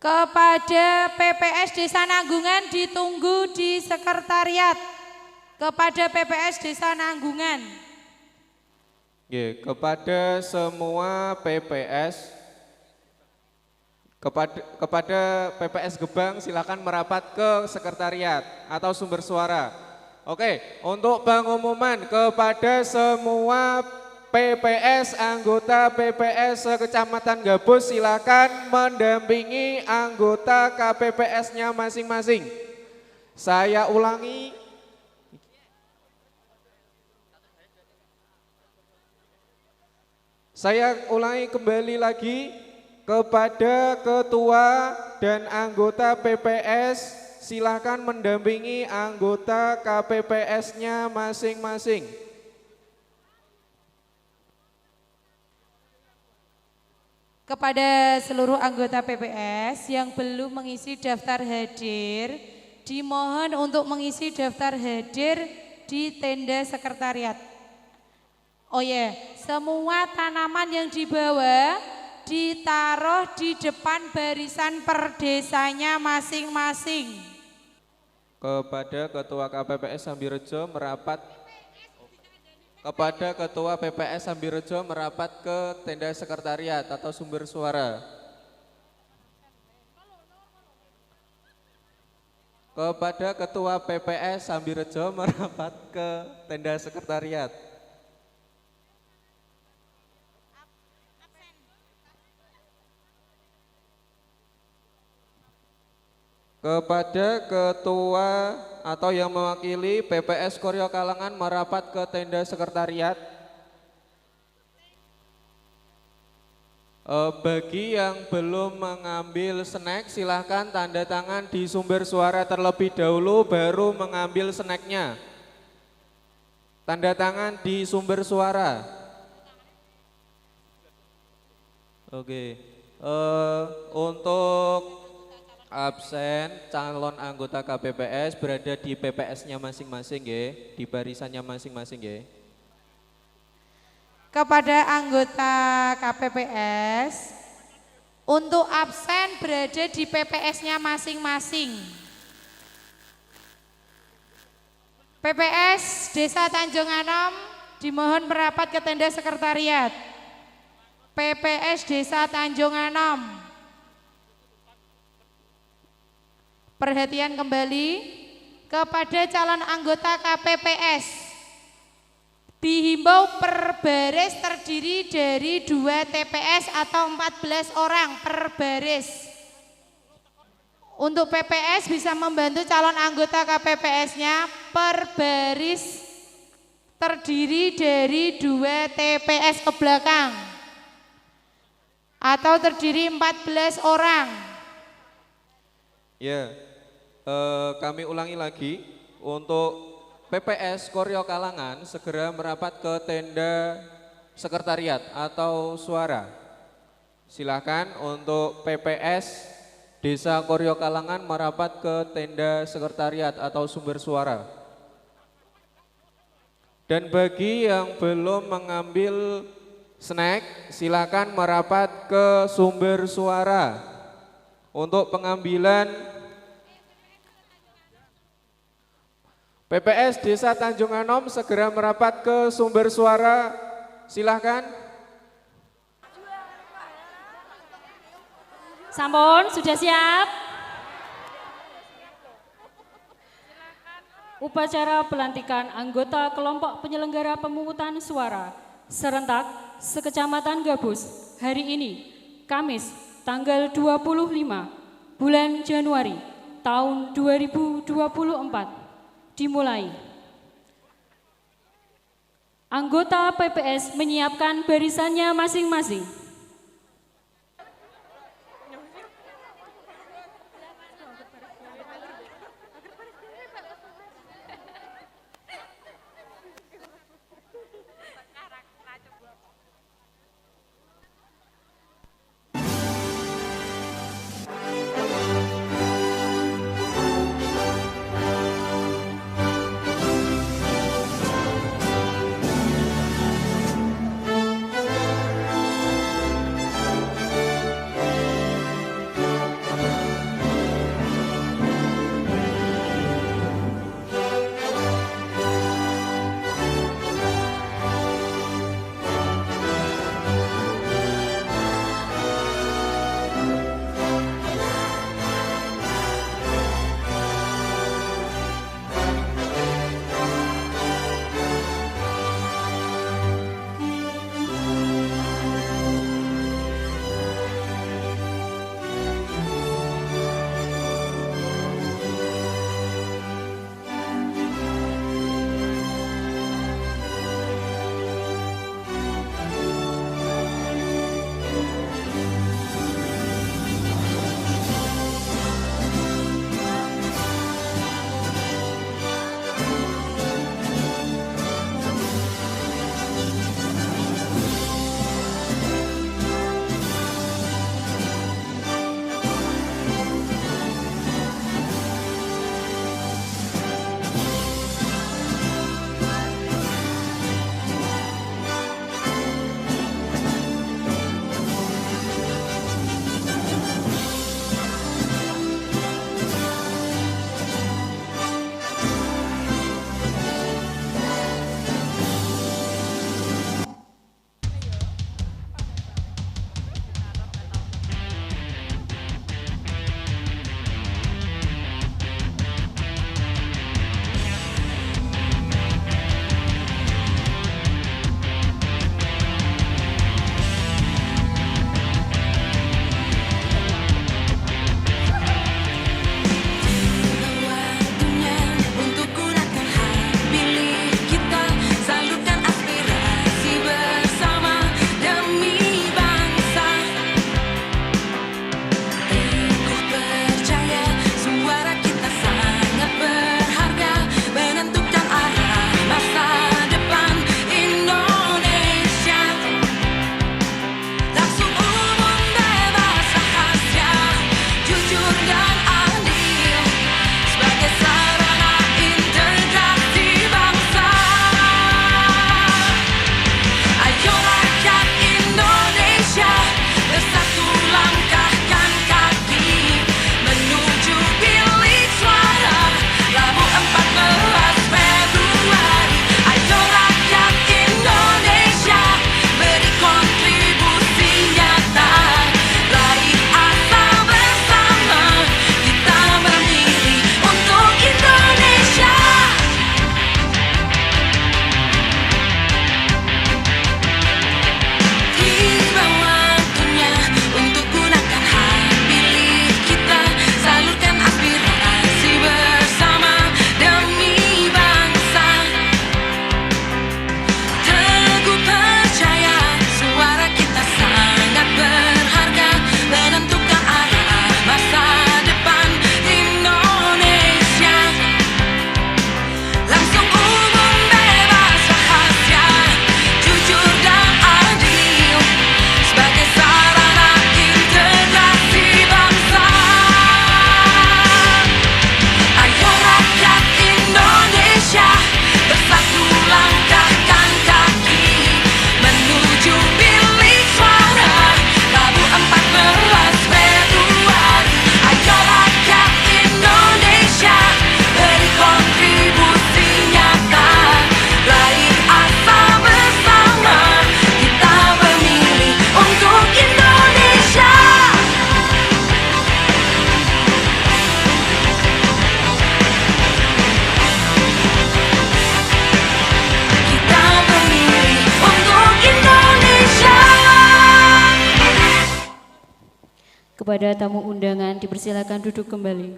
Kepada PPS Desa Nanggungan ditunggu di sekretariat. Kepada PPS Desa Nanggungan. Kepada semua PPS, kepada PPS Gebang silakan merapat ke sekretariat atau sumber suara. Oke, untuk pengumuman kepada semua PPS, anggota PPS Kecamatan Gabus silakan mendampingi anggota KPPS-nya masing-masing. Saya ulangi. Kembali lagi kepada ketua dan anggota PPS silakan mendampingi anggota KPPS-nya masing-masing. Kepada seluruh anggota PPS yang belum mengisi daftar hadir, dimohon untuk mengisi daftar hadir di tenda sekretariat. Oh ya, semua tanaman yang dibawa ditaruh di depan barisan perdesanya masing-masing. Kepada Ketua KPPS Sambirejo merapat Kepada Ketua PPS Sambirejo merapat ke tenda sekretariat atau sumber suara. Kepada Ketua PPS Sambirejo merapat ke tenda sekretariat. Kepada ketua atau yang mewakili PPS Koryo Kalangan merapat ke tenda sekretariat. Bagi yang belum mengambil snack silahkan tanda tangan di sumber suara terlebih dahulu baru mengambil snacknya. Tanda tangan di sumber suara. Oke. Untuk absen calon anggota KPPS berada di PPS-nya masing-masing di barisannya masing-masing Kepada anggota KPPS untuk absen berada di PPS-nya masing-masing. PPS Desa Tanjung Anom dimohon merapat ke tenda sekretariat. PPS Desa Tanjung Anom. Perhatian kembali kepada calon anggota KPPS. Dihimbau per baris terdiri dari 2 TPS atau 14 orang per baris. Untuk PPS bisa membantu calon anggota KPPS-nya per baris terdiri dari 2 TPS ke belakang atau terdiri 14 orang. Ya. Kami ulangi lagi, untuk PPS Koryo Kalangan segera merapat ke tenda sekretariat atau suara. Silakan untuk PPS Desa Koryo Kalangan merapat ke tenda sekretariat atau sumber suara. Dan bagi yang belum mengambil snack, silakan merapat ke sumber suara untuk pengambilan PPS Desa Tanjung Anom segera merapat ke sumber suara, silahkan. Sampun, sudah siap? Upacara pelantikan anggota kelompok penyelenggara pemungutan suara serentak sekecamatan Gabus hari ini, Kamis tanggal 25 bulan Januari tahun 2024. Dimulai. Anggota PPS menyiapkan barisannya masing-masing. Kepada tamu undangan dipersilakan duduk kembali.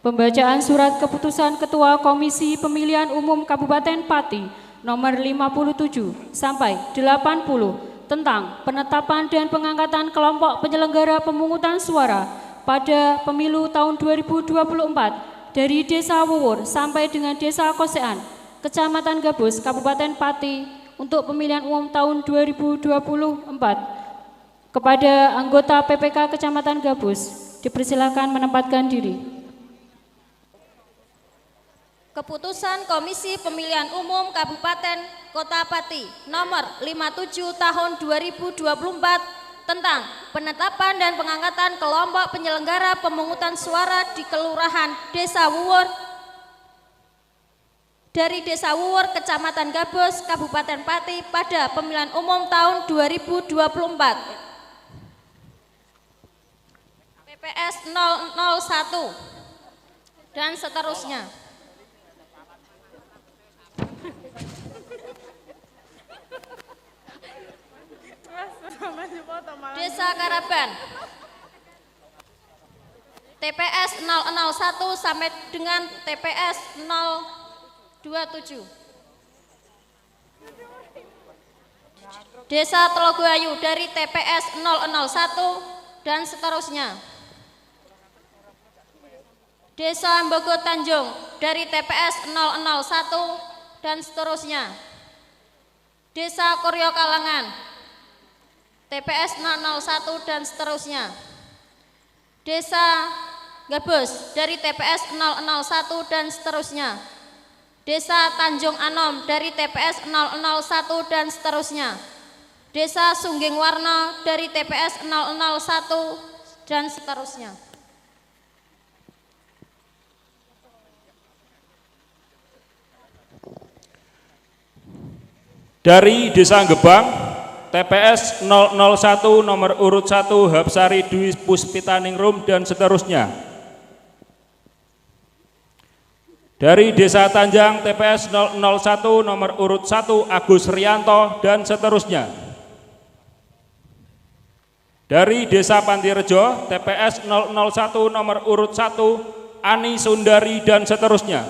Pembacaan surat keputusan Ketua Komisi Pemilihan Umum Kabupaten Pati nomor 57 sampai 80 tentang penetapan dan pengangkatan kelompok penyelenggara pemungutan suara pada pemilu tahun 2024 dari Desa Wuwur sampai dengan Desa Kosean, Kecamatan Gabus, Kabupaten Pati untuk pemilihan umum tahun 2024. Kepada anggota PPK Kecamatan Gabus, dipersilakan menempatkan diri. Keputusan Komisi Pemilihan Umum Kabupaten Kota Pati nomor 57 tahun 2024 tentang penetapan dan pengangkatan kelompok penyelenggara pemungutan suara di Kelurahan Desa Wuwur dari Desa Wuwur, Kecamatan Gabus, Kabupaten Pati pada pemilihan umum tahun 2024. PPS 001 dan seterusnya. Desa Karaban TPS 001 sampai dengan TPS 027. Desa Telogoayu dari TPS 001 dan seterusnya. Desa Mbogo Tanjung dari TPS 001 dan seterusnya. Desa Koryo Kalangan TPS 001 dan seterusnya. Desa Gabus dari TPS 001 dan seterusnya. Desa Tanjung Anom dari TPS 001 dan seterusnya. Desa Sungging Warna dari TPS 001 dan seterusnya. Dari Desa Gebang TPS 001 nomor urut 1 Hapsari Dwi Puspitaningrum dan seterusnya. Dari Desa Tanjang TPS 001 nomor urut 1 Agus Rianto dan seterusnya. Dari Desa Pantirejo TPS 001 nomor urut 1 Ani Sundari dan seterusnya.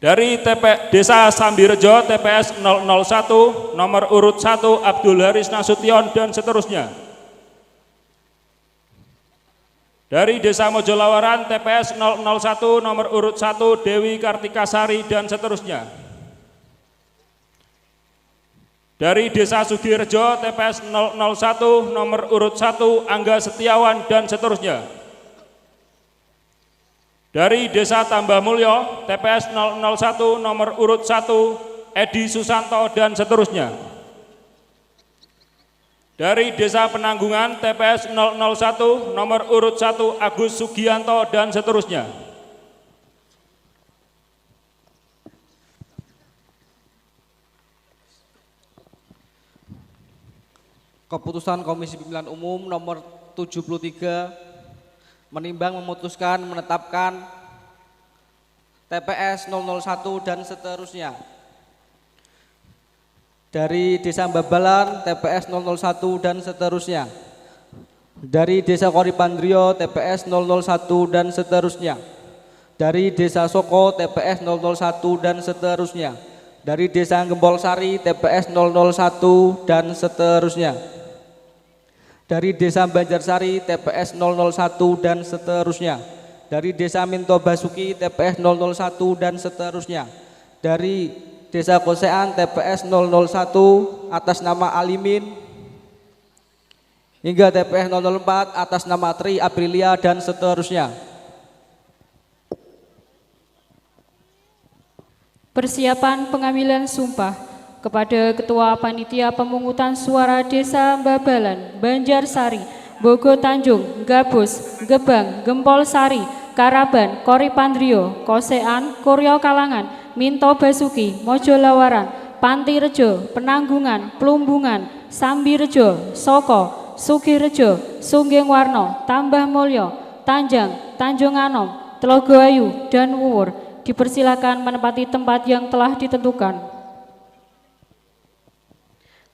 Dari Desa Sambirejo TPS 001 nomor urut 1 Abdul Haris Nasution dan seterusnya. Dari Desa Mojolawaran TPS 001 nomor urut 1 Dewi Kartikasari dan seterusnya. Dari Desa Sugirejo TPS 001 nomor urut 1 Angga Setiawan dan seterusnya. Dari Desa Tambah Mulyo TPS 001 nomor urut 1 Edi Susanto dan seterusnya. Dari Desa Penanggungan TPS 001 nomor urut 1 Agus Sugianto dan seterusnya. Keputusan Komisi Pemilihan Umum nomor 73 menimbang memutuskan menetapkan TPS 001 dan seterusnya. Dari Desa Babalan TPS 001 dan seterusnya. Dari Desa Koripandrio TPS 001 dan seterusnya. Dari Desa Soko TPS 001 dan seterusnya. Dari Desa Gempolsari TPS 001 dan seterusnya. Dari Desa Banjarsari TPS 001 dan seterusnya. Dari Desa Minto Basuki TPS 001 dan seterusnya. Dari Desa Kosean TPS 001 atas nama Alimin hingga TPS 004 atas nama Tri Aprilia dan seterusnya. Persiapan pengambilan sumpah kepada Ketua Panitia Pemungutan Suara Desa Babalan, Banjarsari, Bogo Tanjung, Gabus, Gebang, Gempol Sari, Karaban, Koripandrio, Kosean, Koryo Kalangan, Minto Basuki, Mojolawaran, Pantirejo, Penanggungan, Plumbungan, Sambirejo, Soko, Sugirejo, Sungging Warno, Tambah Mulyo, Tanjang, Tanjung Anom, Telogoayu, dan Wuwur. Dipersilakan menempati tempat yang telah ditentukan.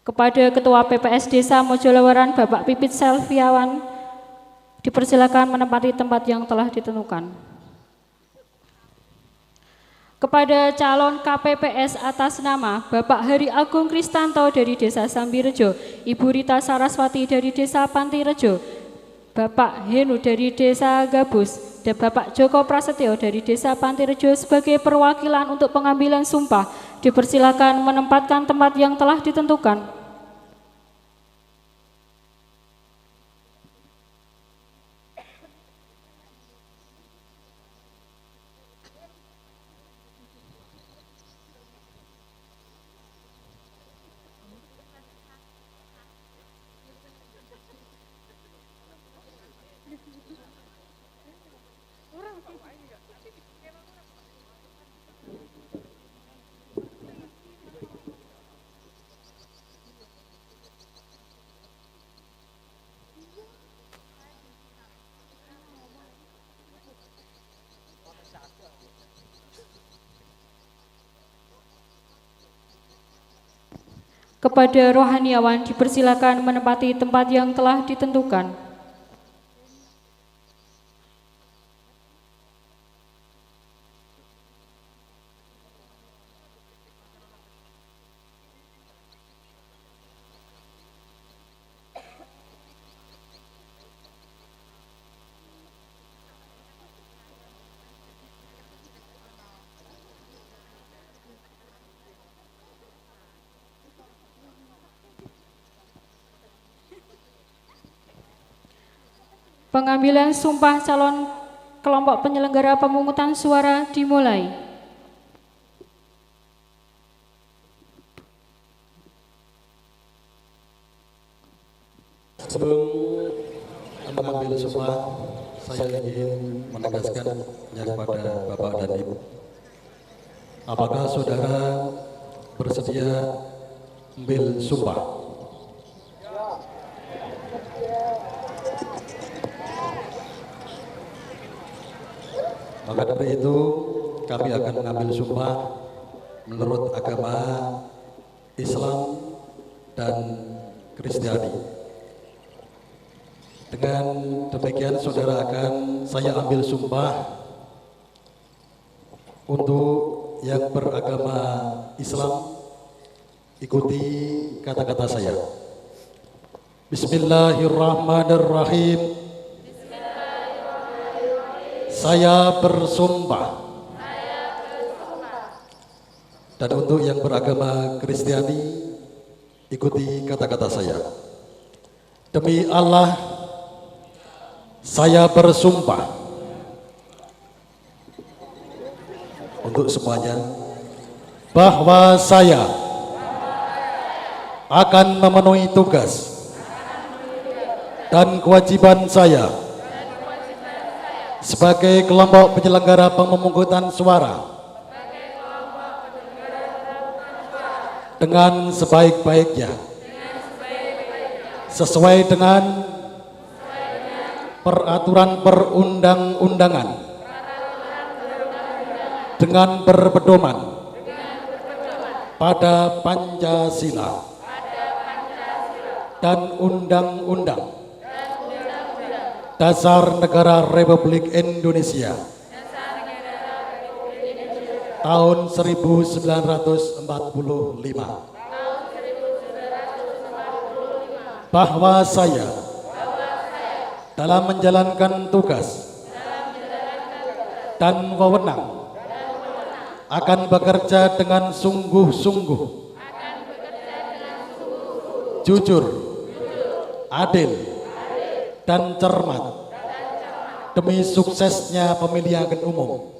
Kepada Ketua PPS Desa Mojolawaran Bapak Pipit Selviawan, dipersilakan menempati tempat yang telah ditentukan. Kepada calon KPPS atas nama Bapak Hari Agung Kristanto dari Desa Sambirejo, Ibu Rita Saraswati dari Desa Pantirejo, Bapak Henu dari Desa Gabus, dan Bapak Joko Prasetyo dari Desa Pantirejo sebagai perwakilan untuk pengambilan sumpah, dipersilakan menempatkan tempat yang telah ditentukan. Kepada rohaniawan dipersilakan menempati tempat yang telah ditentukan. Pengambilan sumpah calon kelompok penyelenggara pemungutan suara dimulai. Sebelum mengambil sumpah, saya ingin menegaskan kepada Bapak dan Ibu. Apakah saudara bersedia ambil sumpah? Maka dari itu kami akan mengambil sumpah menurut agama Islam dan Kristiani. Dengan demikian saudara saya ambil sumpah untuk yang beragama Islam, ikuti kata-kata saya. Bismillahirrahmanirrahim. Saya bersumpah. Dan untuk yang beragama Kristiani, ikuti kata-kata saya. Demi Allah, saya bersumpah. Untuk semuanya, bahwa saya akan memenuhi tugas dan kewajiban saya sebagai kelompok penyelenggara pemungutan suara dengan sebaik-baiknya, sesuai dengan peraturan perundang-undangan, dengan berpedoman pada Pancasila dan Undang-Undang Dasar Negara Republik Indonesia tahun 1945, bahwa saya dalam menjalankan tugas dan wewenang akan bekerja dengan sungguh-sungguh, jujur, adil, dan cermat demi suksesnya pemilihan umum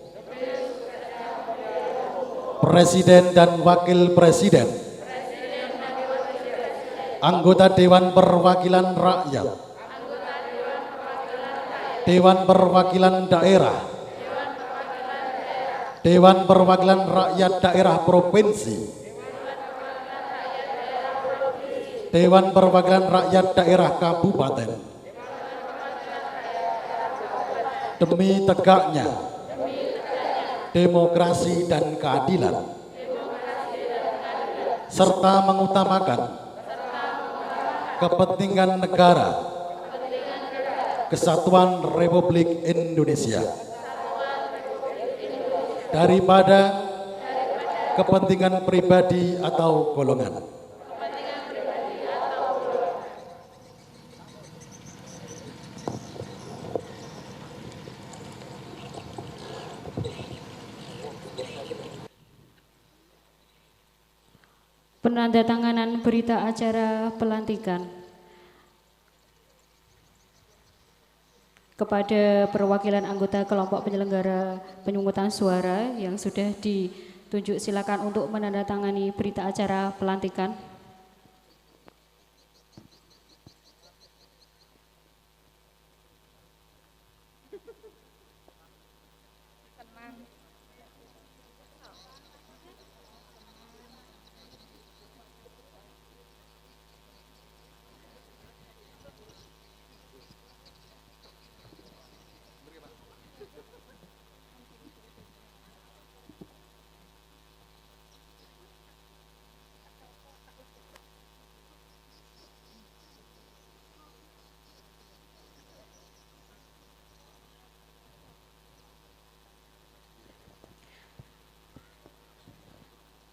Presiden dan Wakil Presiden, anggota Dewan Perwakilan Rakyat, Dewan Perwakilan Daerah, Dewan Perwakilan Rakyat Daerah Provinsi, Dewan Perwakilan Rakyat Daerah Kabupaten, demi tegaknya demokrasi dan keadilan, serta mengutamakan kepentingan negara, kesatuan Republik Indonesia, daripada kepentingan pribadi atau golongan. Penandatanganan berita acara pelantikan kepada perwakilan anggota kelompok penyelenggara pemungutan suara yang sudah ditunjuk, silakan untuk menandatangani berita acara pelantikan.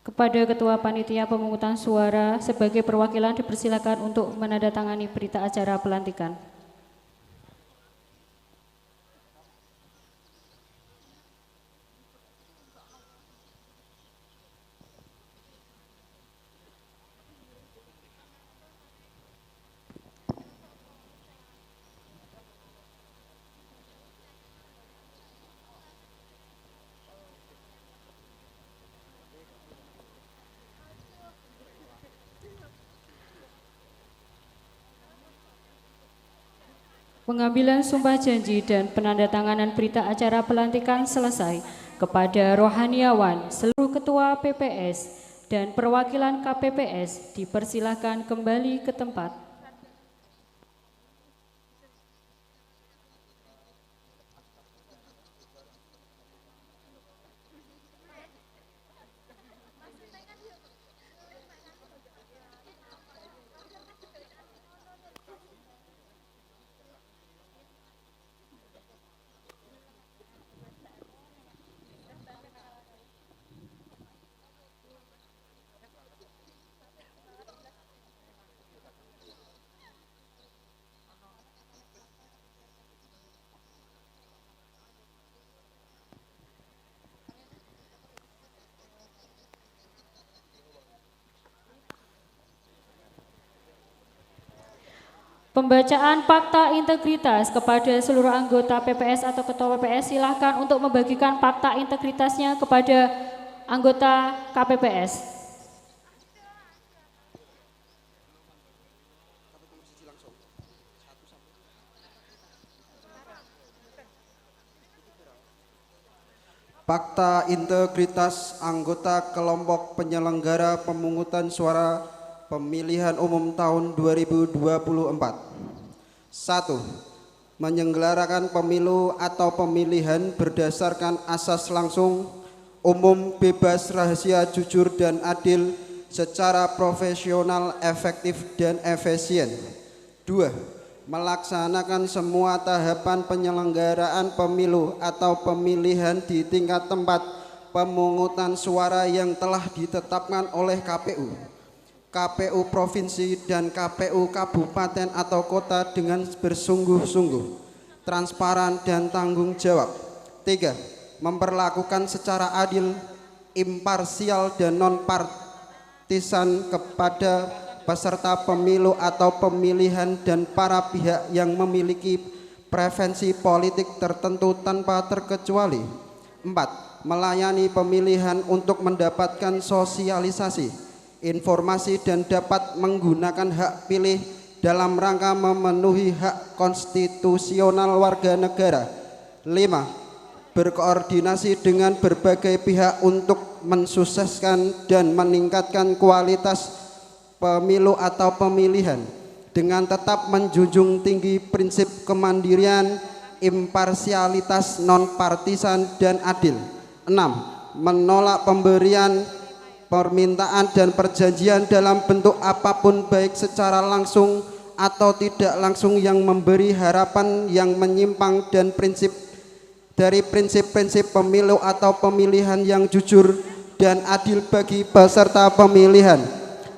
Kepada Ketua Panitia Pemungutan Suara sebagai perwakilan dipersilakan untuk menandatangani berita acara pelantikan. Pengambilan sumpah janji dan penandatanganan berita acara pelantikan selesai. Kepada rohaniawan, seluruh ketua PPS dan perwakilan KPPS dipersilahkan kembali ke tempat. Pembacaan fakta integritas kepada seluruh anggota PPS atau ketua PPS, silahkan untuk membagikan fakta integritasnya kepada anggota KPPS. Fakta integritas anggota kelompok penyelenggara pemungutan suara pemilihan umum tahun 2024. 1. Menyelenggarakan pemilu atau pemilihan berdasarkan asas langsung, umum, bebas, rahasia, jujur, dan adil secara profesional, efektif, dan efisien. 2. Melaksanakan semua tahapan penyelenggaraan pemilu atau pemilihan di tingkat tempat pemungutan suara yang telah ditetapkan oleh KPU Provinsi dan KPU Kabupaten atau Kota dengan bersungguh-sungguh, transparan, dan tanggung jawab. 3. Memperlakukan secara adil, imparsial, dan non-partisan kepada peserta pemilu atau pemilihan dan para pihak yang memiliki preferensi politik tertentu tanpa terkecuali. 4. Melayani pemilihan untuk mendapatkan sosialisasi, informasi, dan dapat menggunakan hak pilih dalam rangka memenuhi hak konstitusional warga negara. 5. Berkoordinasi dengan berbagai pihak untuk mensukseskan dan meningkatkan kualitas pemilu atau pemilihan dengan tetap menjunjung tinggi prinsip kemandirian, imparsialitas, non-partisan, dan adil. 6. Menolak pemberian permintaan dan perjanjian dalam bentuk apapun, baik secara langsung atau tidak langsung yang memberi harapan yang menyimpang dan dari prinsip-prinsip pemilu atau pemilihan yang jujur dan adil bagi peserta pemilihan,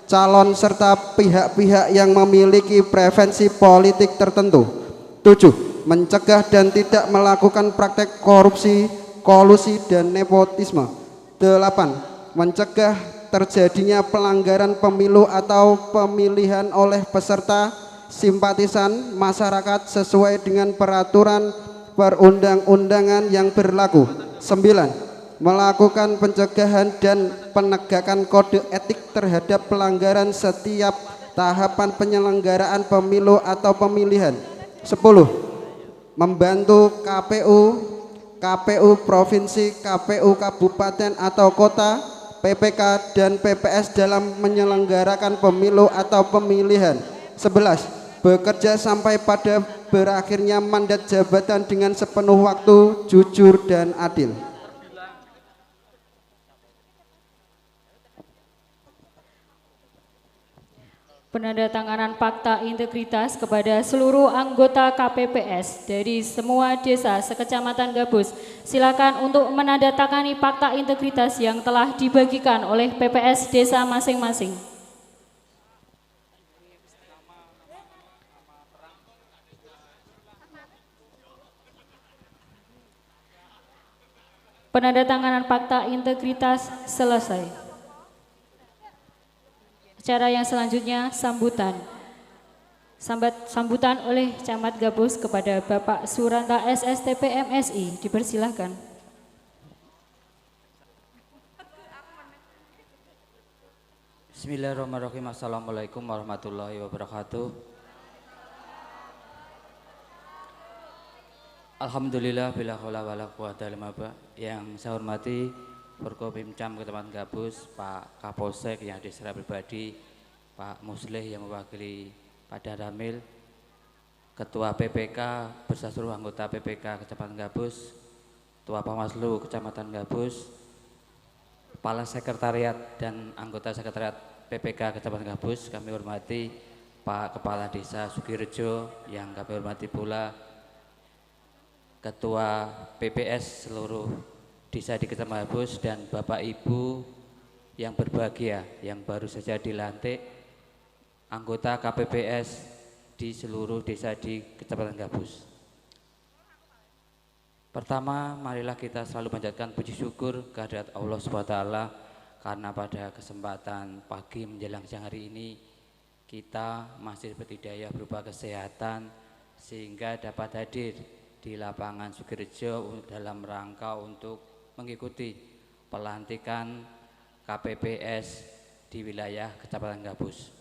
calon serta pihak-pihak yang memiliki preferensi politik tertentu. 7. Mencegah dan tidak melakukan praktek korupsi, kolusi, dan nepotisme. 8. Mencegah terjadinya pelanggaran pemilu atau pemilihan oleh peserta, simpatisan, masyarakat sesuai dengan peraturan perundang-undangan yang berlaku. 9. Melakukan pencegahan dan penegakan kode etik terhadap pelanggaran setiap tahapan penyelenggaraan pemilu atau pemilihan. 10. Membantu KPU provinsi, KPU kabupaten atau kota, PPK dan PPS dalam menyelenggarakan pemilu atau pemilihan. 11. Bekerja sampai pada berakhirnya mandat jabatan dengan sepenuh waktu, jujur dan adil. Penandatanganan fakta integritas kepada seluruh anggota KPPS dari semua desa sekecamatan Gabus. Silakan untuk menandatangani fakta integritas yang telah dibagikan oleh PPS desa masing-masing. Penandatanganan fakta integritas selesai. Acara yang selanjutnya sambutan oleh Camat Gabus kepada Bapak Suranta SSTP MSI, dipersilahkan. Bismillahirrahmanirrahim. Assalamualaikum warahmatullahi wabarakatuh. Alhamdulillah bila haula wala quwata illa billah. Yang saya hormati Forkopimcam Kecamatan Gabus, Pak Kapolsek yang hadir secara pribadi, Pak Muslih yang mewakili Pak Daramil, Ketua PPK beserta seluruh anggota PPK Kecamatan Gabus, Ketua Bawaslu Kecamatan Gabus, Kepala Sekretariat dan anggota Sekretariat PPK Kecamatan Gabus. Kami hormati Pak Kepala Desa Sugirejo, yang kami hormati pula Ketua PPS seluruh desa di Kecamatan Gabus, dan Bapak Ibu yang berbahagia yang baru saja dilantik anggota KPPS di seluruh desa di Kecamatan Gabus. Pertama, marilah kita selalu panjatkan puji syukur kehadirat Allah SWT, karena pada kesempatan pagi menjelang siang hari ini kita masih berdaya berupa kesehatan sehingga dapat hadir di lapangan Sugirejo dalam rangka untuk mengikuti pelantikan KPPS di wilayah Kecamatan Gabus.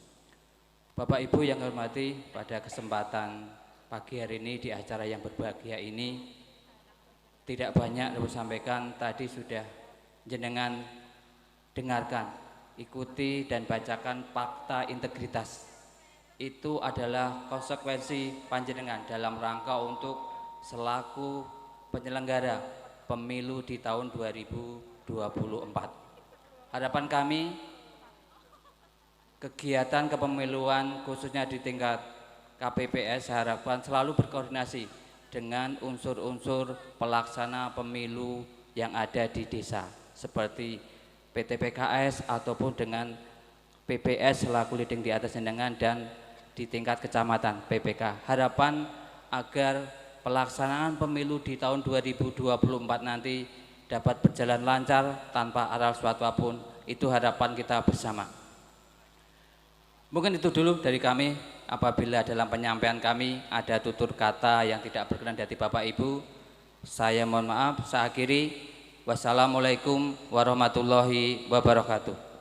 Bapak Ibu yang hormati, pada kesempatan pagi hari ini di acara yang berbahagia ini tidak banyak yang sampaikan, tadi sudah jenengan dengarkan, ikuti dan bacakan fakta integritas. Itu adalah konsekuensi panjenengan dalam rangka untuk selaku penyelenggara pemilu di tahun 2024. Harapan kami, kegiatan kepemiluan khususnya di tingkat KPPS harapan selalu berkoordinasi dengan unsur-unsur pelaksana pemilu yang ada di desa seperti PT PKS ataupun dengan PPS selaku leading di atas jenengan dan di tingkat kecamatan PPK. Harapan agar pelaksanaan pemilu di tahun 2024 nanti dapat berjalan lancar tanpa aral suatu apapun. Itu harapan kita bersama. Mungkin itu dulu dari kami. Apabila dalam penyampaian kami ada tutur kata yang tidak berkenan dari Bapak Ibu, saya mohon maaf. Saya akhiri. Wassalamualaikum warahmatullahi wabarakatuh.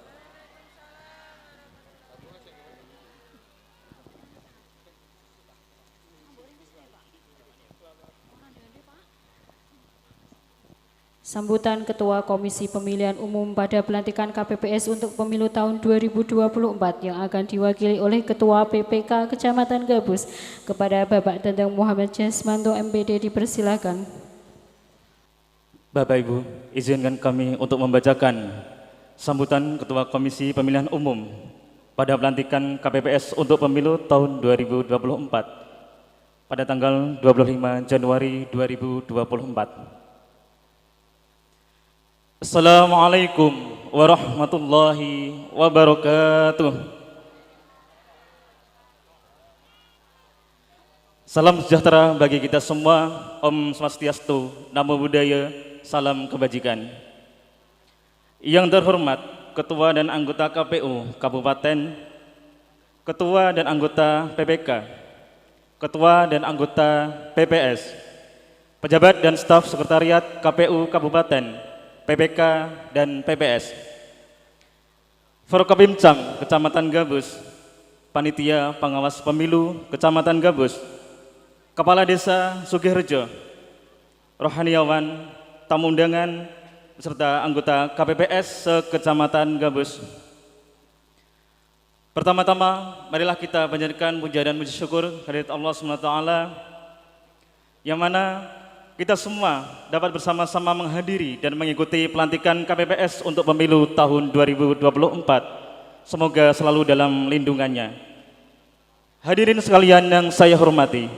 Sambutan Ketua Komisi Pemilihan Umum pada pelantikan KPPS untuk pemilu tahun 2024 yang akan diwakili oleh Ketua PPK Kecamatan Gabus kepada Bapak Dadang Muhammad Jasmanto MPD, dipersilakan. Bapak Ibu, izinkan kami untuk membacakan sambutan Ketua Komisi Pemilihan Umum pada pelantikan KPPS untuk pemilu tahun 2024 pada tanggal 25 Januari 2024. Assalamualaikum warahmatullahi wabarakatuh. Salam sejahtera bagi kita semua. Om Swastiastu, Namo Buddhaya, salam kebajikan. Yang terhormat Ketua dan anggota KPU Kabupaten, Ketua dan anggota PPK, Ketua dan anggota PPS, pejabat dan staf sekretariat KPU Kabupaten, PPK dan PPS, Forkopimcam Kecamatan Gabus, Panitia Pengawas Pemilu Kecamatan Gabus, Kepala Desa Sugihrejo, rohaniawan, tamu undangan, serta anggota KPPS se-Kecamatan Gabus. Pertama-tama, marilah kita panjatkan puja dan puji syukur kehadirat Allah SWT, yang mana kita semua dapat bersama-sama menghadiri dan mengikuti pelantikan KPPS untuk pemilu tahun 2024. Semoga selalu dalam lindungannya. Hadirin sekalian yang saya hormati,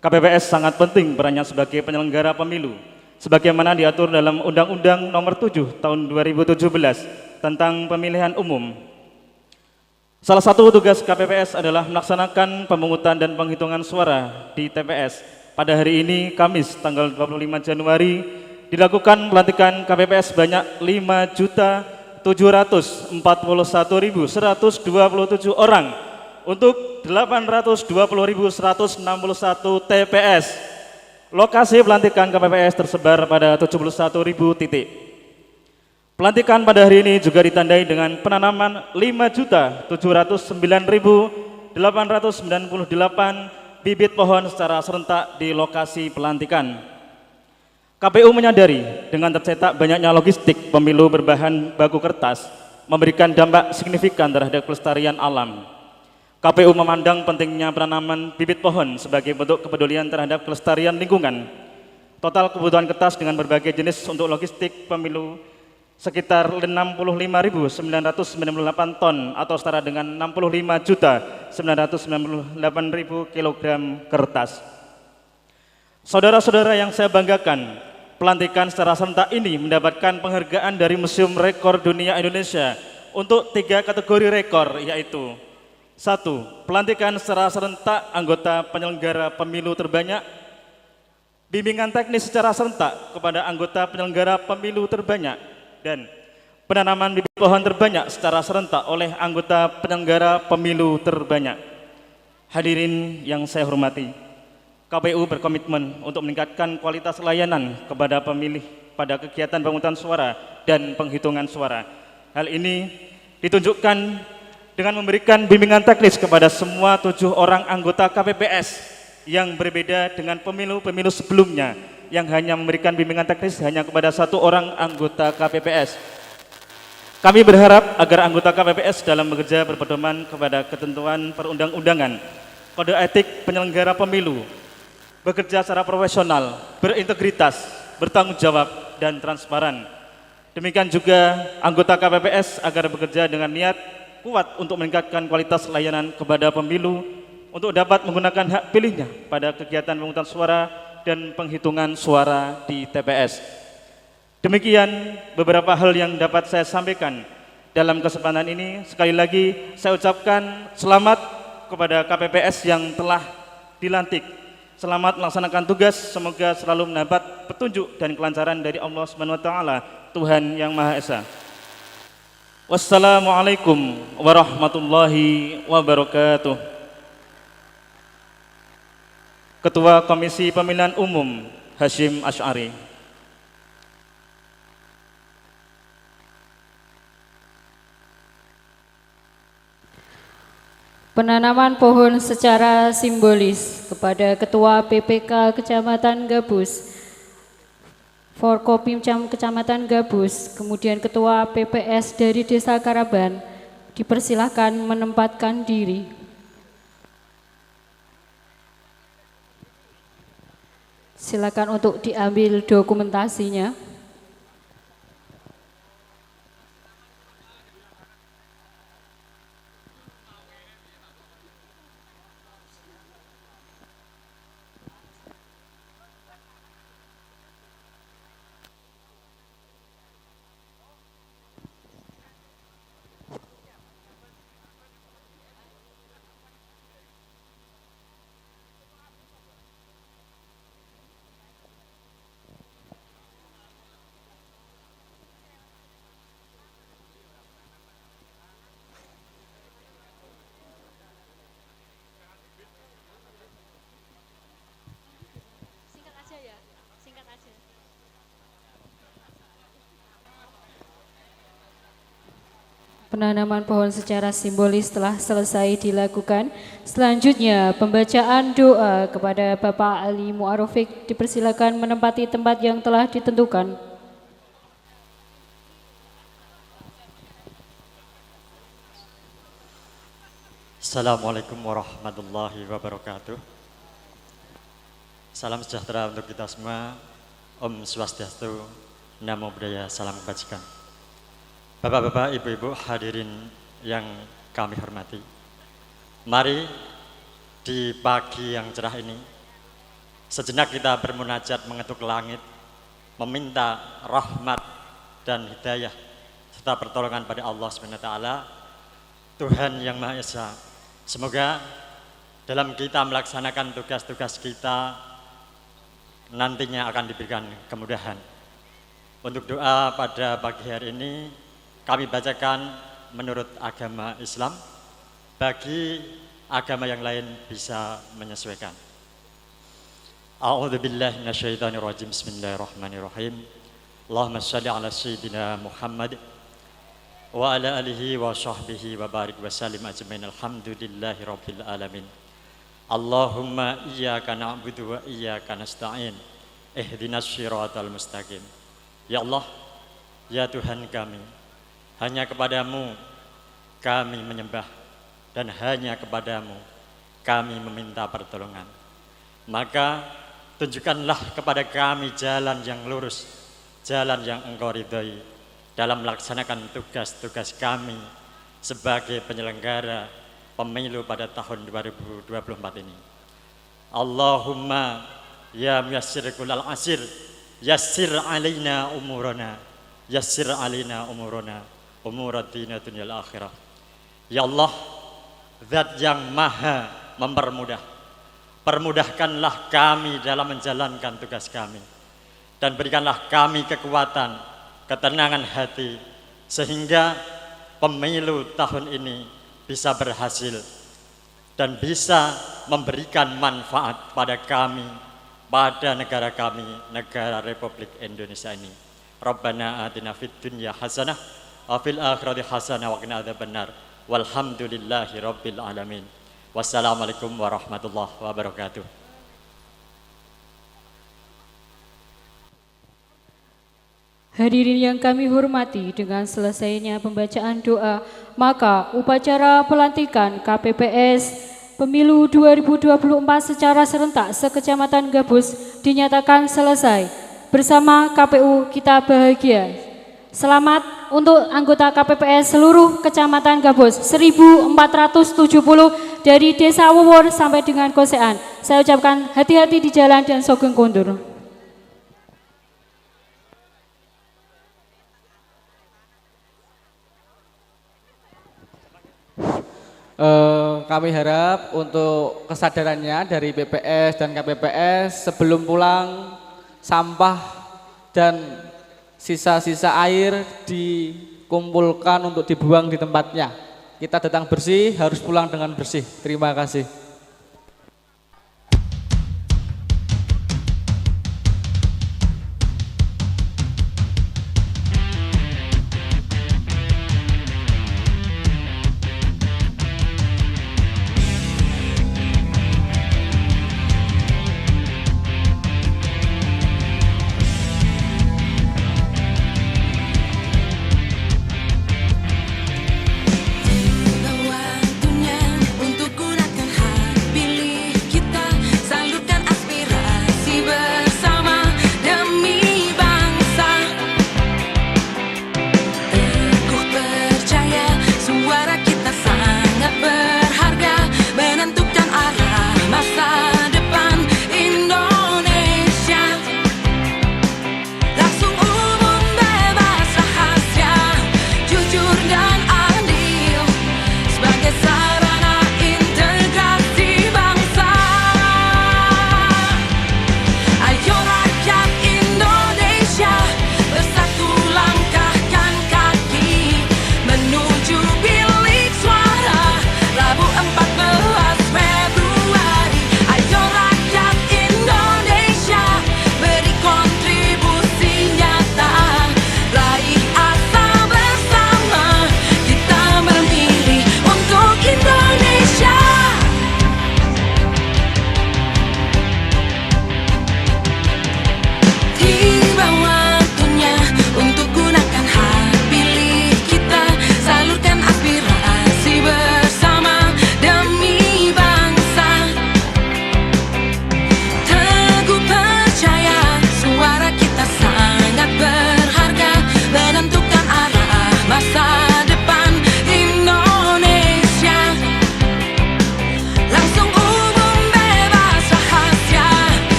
KPPS sangat penting perannya sebagai penyelenggara pemilu, sebagaimana diatur dalam Undang-Undang Nomor 7 Tahun 2017 tentang Pemilihan Umum. Salah satu tugas KPPS adalah melaksanakan pemungutan dan penghitungan suara di TPS. Pada hari ini, Kamis, tanggal 25 Januari, dilakukan pelantikan KPPS sebanyak 5.741.127 orang untuk 820.161 TPS. Lokasi pelantikan KPPS tersebar pada 71.000 titik. Pelantikan pada hari ini juga ditandai dengan penanaman 5.709.898 bibit pohon secara serentak di lokasi pelantikan. KPU menyadari dengan tercetak banyaknya logistik pemilu berbahan baku kertas memberikan dampak signifikan terhadap kelestarian alam. KPU memandang pentingnya penanaman bibit pohon sebagai bentuk kepedulian terhadap kelestarian lingkungan. Total kebutuhan kertas dengan berbagai jenis untuk logistik pemilu sekitar 65.998 ton atau setara dengan 65.998.000 kilogram kertas. Saudara-saudara yang saya banggakan, pelantikan secara serentak ini mendapatkan penghargaan dari Museum Rekor Dunia Indonesia untuk 3 kategori rekor, yaitu 1. Pelantikan secara serentak anggota penyelenggara pemilu terbanyak, bimbingan teknis secara serentak kepada anggota penyelenggara pemilu terbanyak, dan penanaman bibit pohon terbanyak secara serentak oleh anggota penyelenggara pemilu terbanyak. Hadirin yang saya hormati, KPU berkomitmen untuk meningkatkan kualitas layanan kepada pemilih pada kegiatan pemungutan suara dan penghitungan suara. Hal ini ditunjukkan dengan memberikan bimbingan teknis kepada semua 7 orang anggota KPPS yang berbeda dengan pemilu-pemilu sebelumnya yang hanya memberikan bimbingan teknis hanya kepada 1 orang anggota KPPS. Kami berharap agar anggota KPPS dalam bekerja berpedoman kepada ketentuan perundang-undangan, kode etik penyelenggara pemilu, bekerja secara profesional, berintegritas, bertanggung jawab, dan transparan. Demikian juga anggota KPPS agar bekerja dengan niat kuat untuk meningkatkan kualitas layanan kepada pemilu untuk dapat menggunakan hak pilihnya pada kegiatan pemungutan suara dan penghitungan suara di TPS. Demikian beberapa hal yang dapat saya sampaikan dalam kesempatan ini. Sekali lagi saya ucapkan selamat kepada KPPS yang telah dilantik. Selamat melaksanakan tugas, semoga selalu mendapat petunjuk dan kelancaran dari Allah SWT, Tuhan yang Maha Esa. Wassalamualaikum warahmatullahi wabarakatuh. Ketua Komisi Pemilihan Umum Hasyim Asy'ari. Penanaman pohon secara simbolis kepada Ketua PPK Kecamatan Gabus, Forkopimcam Kecamatan Gabus, kemudian Ketua PPS dari Desa Karaban, dipersilahkan menempatkan diri. Silakan untuk diambil dokumentasinya. Penanaman pohon secara simbolis telah selesai dilakukan. Selanjutnya pembacaan doa kepada Bapak Ali Mu'arofik dipersilakan menempati tempat yang telah ditentukan. Assalamualaikum warahmatullahi wabarakatuh. Salam sejahtera untuk kita semua. Om Swastiastu, Namo Buddhaya, salam kebajikan. Bapak-bapak, ibu-ibu hadirin yang kami hormati. Mari di pagi yang cerah ini, sejenak kita bermunajat mengetuk langit, meminta rahmat dan hidayah serta pertolongan pada Allah SWT, Tuhan yang Maha Esa. Semoga dalam kita melaksanakan tugas-tugas kita nantinya akan diberikan kemudahan. Untuk doa pada pagi hari ini kami bacakan menurut agama Islam, bagi agama yang lain bisa menyesuaikan. A'udzubillahi minasyaitonirrajim. Bismillahirrahmanirrahim. Allahumma shalli ala sayyidina Muhammad wa ala alihi wa sahbihi wa barik wa salim ajmain. Alhamdulillahi rabbil alamin. Allahumma iyyaka na'budu wa iyyaka nasta'in. Ihdinas siratal mustaqim. Ya Allah, ya Tuhan kami, hanya kepadamu kami menyembah dan hanya kepadamu kami meminta pertolongan. Maka tunjukkanlah kepada kami jalan yang lurus, jalan yang Engkau ridhoi dalam melaksanakan tugas-tugas kami sebagai penyelenggara pemilu pada tahun 2024 ini. Allahumma ya muyassir kullal asir, yassir alaina umurana, yassir alaina umurana, umuratina dunyal akhirah. Ya Allah, Zat yang maha mempermudah, permudahkanlah kami dalam menjalankan tugas kami, dan berikanlah kami kekuatan, ketenangan hati, sehingga pemilu tahun ini bisa berhasil dan bisa memberikan manfaat pada kami, pada negara kami, negara Republik Indonesia ini. Rabbana atina fid dunya hasanah wa fil akhirati hasanah wa qina adzabannar. Walhamdulillahi rabbil alamin. Wassalamualaikum warahmatullahi wabarakatuh. Hadirin yang kami hormati, dengan selesainya pembacaan doa, maka upacara pelantikan KPPS Pemilu 2024 secara serentak se-Kecamatan Gabus dinyatakan selesai. Bersama KPU kita bahagia. Selamat untuk anggota KPPS seluruh Kecamatan Gabus 1470 dari Desa Wuwur sampai dengan Kosean. Saya ucapkan hati-hati di jalan dan sogeng kondur. Kami harap untuk kesadarannya dari BPS dan KPPS sebelum pulang sampah dan sisa-sisa air dikumpulkan untuk dibuang di tempatnya. Kita datang bersih, harus pulang dengan bersih. Terima kasih.